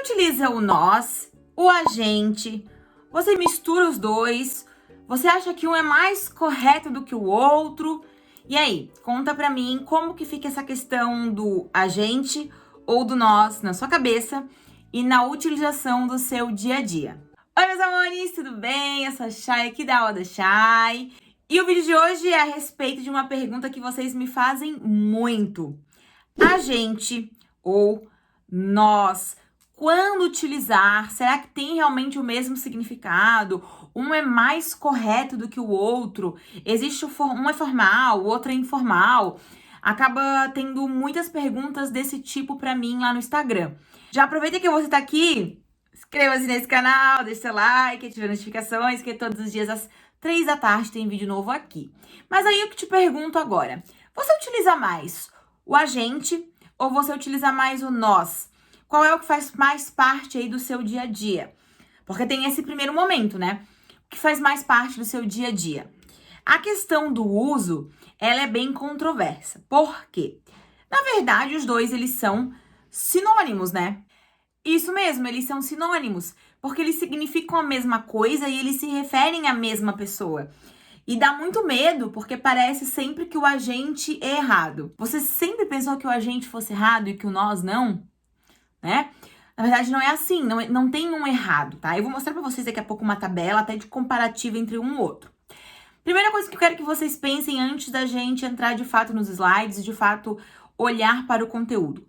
utiliza o nós, o a gente, você mistura os dois, você acha que um é mais correto do que o outro? E aí, conta pra mim como que fica essa questão do a gente ou do nós na sua cabeça e na utilização do seu dia a dia. Oi, meus amores, tudo bem? Eu sou a Chay aqui da Oda Chay. E o vídeo de hoje é a respeito de uma pergunta que vocês me fazem muito. A gente ou nós, quando utilizar, será que tem realmente o mesmo significado? Um é mais correto do que o outro? Existe um é formal, o outro é informal? Acaba tendo muitas perguntas desse tipo pra mim lá no Instagram. Já aproveita que você tá aqui, inscreva-se nesse canal, deixe seu like, ative as notificações, que todos os dias às 3 da tarde tem vídeo novo aqui. Mas aí eu que te pergunto agora, você utiliza mais o a gente ou você utiliza mais o nós? Qual é o que faz mais parte aí do seu dia a dia? Porque tem esse primeiro momento, né? O que faz mais parte do seu dia a dia? A questão do uso, ela é bem controversa. Por quê? Na verdade, os dois, eles são sinônimos, né? Isso mesmo, eles são sinônimos, porque eles significam a mesma coisa e eles se referem à mesma pessoa. E dá muito medo, porque parece sempre que o agente é errado. Você sempre pensou que o agente fosse errado e que o nós não? Né? Na verdade, não é assim, não tem um errado, tá? Eu vou mostrar pra vocês daqui a pouco uma tabela até de comparativa entre um e outro. Primeira coisa que eu quero que vocês pensem antes da gente entrar de fato nos slides e de fato olhar para o conteúdo.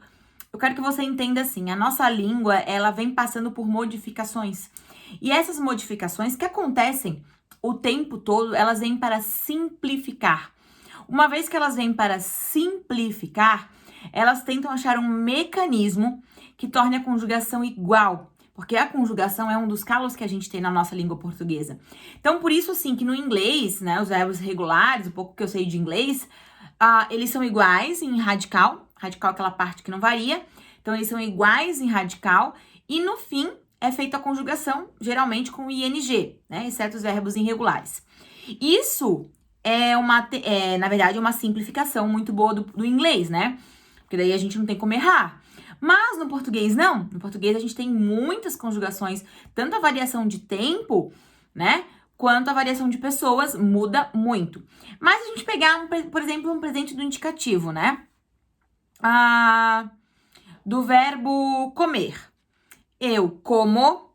Eu quero que você entenda assim, a nossa língua, ela vem passando por modificações. E essas modificações que acontecem o tempo todo, elas vêm para simplificar. Uma vez que elas vêm para simplificar, elas tentam achar um mecanismo que torne a conjugação igual, porque a conjugação é um dos calos que a gente tem na nossa língua portuguesa. Então, por isso, assim, que no inglês, né, os verbos regulares, o pouco que eu sei de inglês, eles são iguais em radical. Radical é aquela parte que não varia. Então, eles são iguais em radical. E, no fim, é feita a conjugação, geralmente com ing, né, exceto os verbos irregulares. Isso na verdade, uma simplificação muito boa do inglês, né? Porque daí a gente não tem como errar. Mas no português, não. No português, a gente tem muitas conjugações, tanto a variação de tempo, né? Quanto a variação de pessoas muda muito. Mas a gente pegar, por exemplo, um presente do indicativo, né? Do verbo comer. Eu como,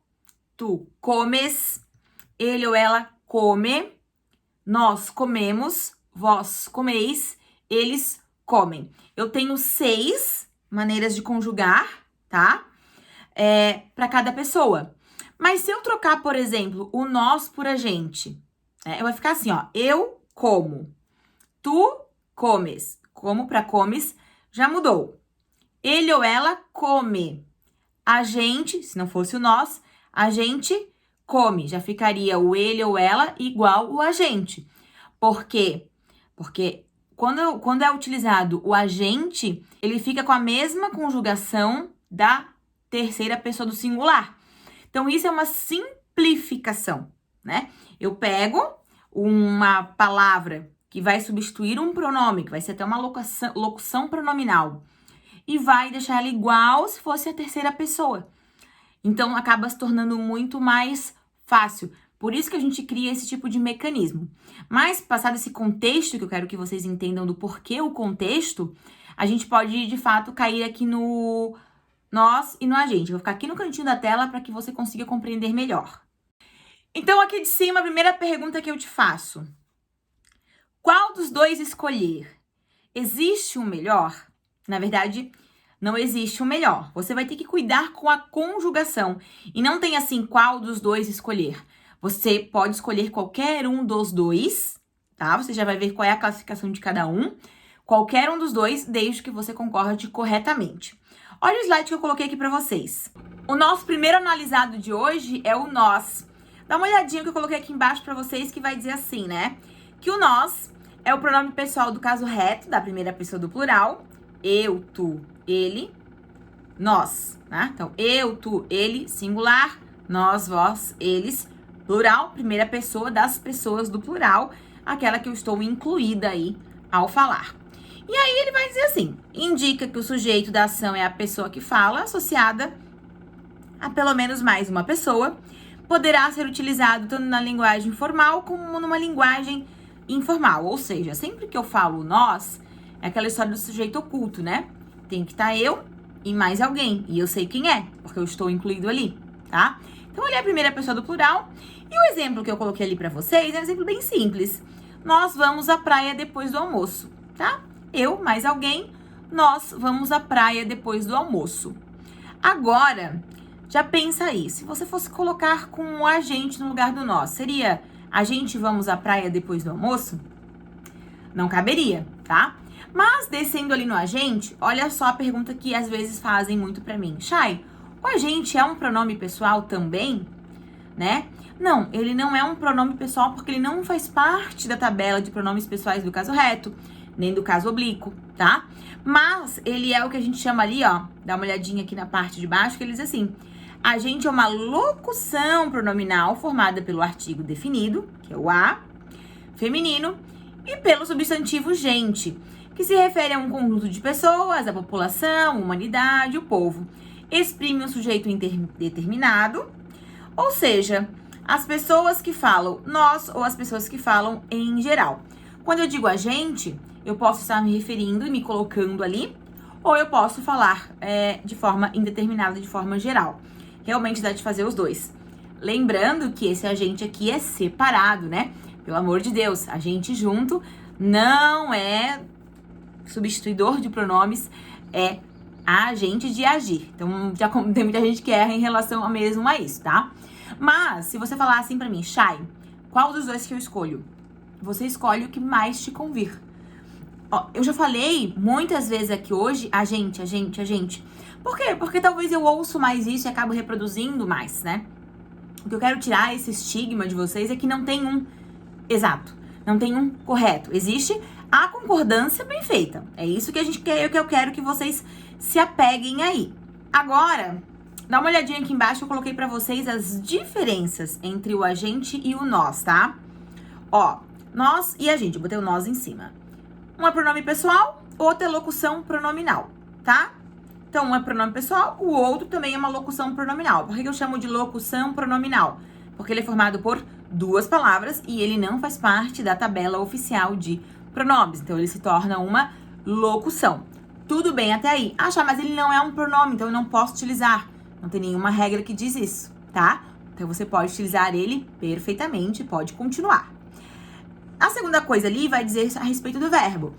tu comes, ele ou ela come, nós comemos, vós comeis, eles comem. Eu tenho 6 maneiras de conjugar, tá? Para cada pessoa. Mas se eu trocar, por exemplo, o nós por a gente, vai ficar assim, ó. Eu como, tu comes. Como para comes já mudou. Ele ou ela come. A gente, se não fosse o nós, a gente come. Já ficaria o ele ou ela igual o a gente. Por quê? Porque quando é utilizado o agente, ele fica com a mesma conjugação da terceira pessoa do singular. Então, isso é uma simplificação, né? Eu pego uma palavra que vai substituir um pronome, que vai ser até uma locução pronominal, e vai deixar ela igual se fosse a terceira pessoa. Então, acaba se tornando muito mais fácil. Por isso que a gente cria esse tipo de mecanismo. Mas, passado esse contexto, que eu quero que vocês entendam do porquê o contexto, a gente pode, de fato, cair aqui no nós e no a gente. Eu vou ficar aqui no cantinho da tela para que você consiga compreender melhor. Então, aqui de cima, a primeira pergunta que eu te faço. Qual dos dois escolher? Existe um melhor? Na verdade, não existe um melhor. Você vai ter que cuidar com a conjugação. E não tem assim, qual dos dois escolher. Você pode escolher qualquer um dos dois, tá? Você já vai ver qual é a classificação de cada um. Qualquer um dos dois, desde que você concorde corretamente. Olha o slide que eu coloquei aqui pra vocês. O nosso primeiro analisado de hoje é o nós. Dá uma olhadinha que eu coloquei aqui embaixo pra vocês, que vai dizer assim, né? Que o nós é o pronome pessoal do caso reto, da primeira pessoa do plural. Eu, tu, ele, nós, né? Então, eu, tu, ele, singular. Nós, vós, eles, plural, primeira pessoa das pessoas do plural, aquela que eu estou incluída aí ao falar. E aí ele vai dizer assim, indica que o sujeito da ação é a pessoa que fala, associada a pelo menos mais uma pessoa, poderá ser utilizado tanto na linguagem formal como numa linguagem informal. Ou seja, sempre que eu falo nós, é aquela história do sujeito oculto, né? Tem que estar eu e mais alguém. E eu sei quem é, porque eu estou incluído ali, tá? Então, olha a primeira pessoa do plural. E o exemplo que eu coloquei ali pra vocês é um exemplo bem simples. Nós vamos à praia depois do almoço, tá? Eu mais alguém, nós vamos à praia depois do almoço. Agora, já pensa aí, se você fosse colocar com o agente no lugar do nós, seria a gente vamos à praia depois do almoço? Não caberia, tá? Mas descendo ali no agente, olha só a pergunta que às vezes fazem muito pra mim. Chay, o agente é um pronome pessoal também, né? Não, ele não é um pronome pessoal porque ele não faz parte da tabela de pronomes pessoais do caso reto, nem do caso oblíquo, tá? Mas ele é o que a gente chama ali, ó, dá uma olhadinha aqui na parte de baixo, que ele diz assim: agente é uma locução pronominal formada pelo artigo definido, que é o a, feminino, e pelo substantivo gente, que se refere a um conjunto de pessoas, a população, humanidade, o povo. Exprime um sujeito indeterminado, ou seja, as pessoas que falam nós ou as pessoas que falam em geral. Quando eu digo a gente, eu posso estar me referindo e me colocando ali, ou eu posso falar de forma indeterminada, de forma geral. Realmente dá de fazer os dois. Lembrando que esse agente aqui é separado, né? Pelo amor de Deus, agente junto não é substituidor de pronomes, é agente de agir. Então, já tem muita gente que erra em relação mesmo a isso, tá? Mas, se você falar assim pra mim, Chay, qual dos dois que eu escolho? Você escolhe o que mais te convir. Ó, eu já falei muitas vezes aqui hoje, agente. Por quê? Porque talvez eu ouço mais isso e acabo reproduzindo mais, né? O que eu quero tirar esse estigma de vocês é que não tem um exato, não tem um correto. Existe a concordância bem feita. É isso que a gente quer, que eu quero que vocês se apeguem aí. Agora, dá uma olhadinha aqui embaixo, eu coloquei pra vocês as diferenças entre o agente e o nós, tá? Ó, nós e a gente, eu botei o nós em cima. Um é pronome pessoal, outro é locução pronominal, tá? Então, um é pronome pessoal, o outro também é uma locução pronominal. Por que eu chamo de locução pronominal? Porque ele é formado por duas palavras e ele não faz parte da tabela oficial de pronomes. Então, ele se torna uma locução. Tudo bem até aí. Ah, mas ele não é um pronome, então eu não posso utilizar. Não tem nenhuma regra que diz isso, tá? Então, você pode utilizar ele perfeitamente, pode continuar. A segunda coisa ali vai dizer a respeito do verbo.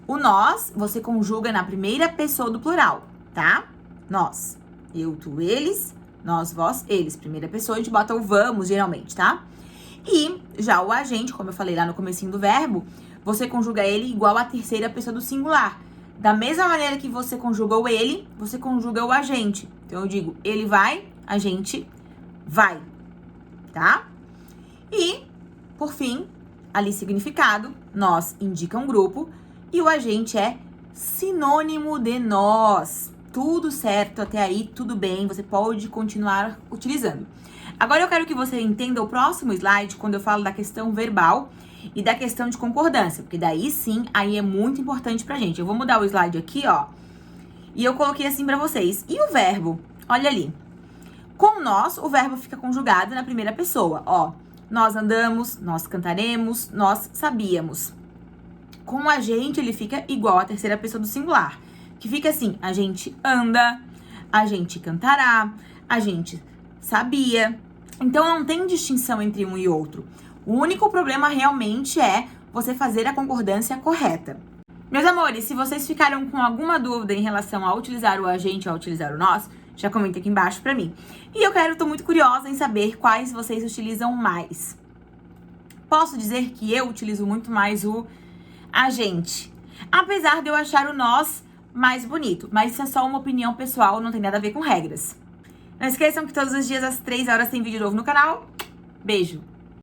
O nós, você conjuga na primeira pessoa do plural, tá? Nós. Eu, tu, eles. Nós, vós, eles. Primeira pessoa, a gente bota o vamos, geralmente, tá? E já o agente, como eu falei lá no comecinho do verbo, você conjuga ele igual à terceira pessoa do singular. Da mesma maneira que você conjuga o ele, você conjuga o agente. Então, eu digo, ele vai, a gente vai, tá? E, por fim, ali significado, nós indica um grupo e o agente é sinônimo de nós. Tudo certo até aí, tudo bem, você pode continuar utilizando. Agora eu quero que você entenda o próximo slide quando eu falo da questão verbal e da questão de concordância, porque daí sim, aí é muito importante pra gente. Eu vou mudar o slide aqui, ó, e eu coloquei assim pra vocês. E o verbo? Olha ali. Com nós, o verbo fica conjugado na primeira pessoa, ó. Nós andamos, nós cantaremos, nós sabíamos. Com a gente, ele fica igual à terceira pessoa do singular, que fica assim, a gente anda, a gente cantará, a gente sabia. Então, não tem distinção entre um e outro. O único problema realmente é você fazer a concordância correta. Meus amores, se vocês ficaram com alguma dúvida em relação a utilizar o agente ou a utilizar o nós, já comenta aqui embaixo pra mim. E tô muito curiosa em saber quais vocês utilizam mais. Posso dizer que eu utilizo muito mais o agente, apesar de eu achar o nós mais bonito, mas isso é só uma opinião pessoal, não tem nada a ver com regras. Não esqueçam que todos os dias às 3 horas tem vídeo novo no canal. Beijo!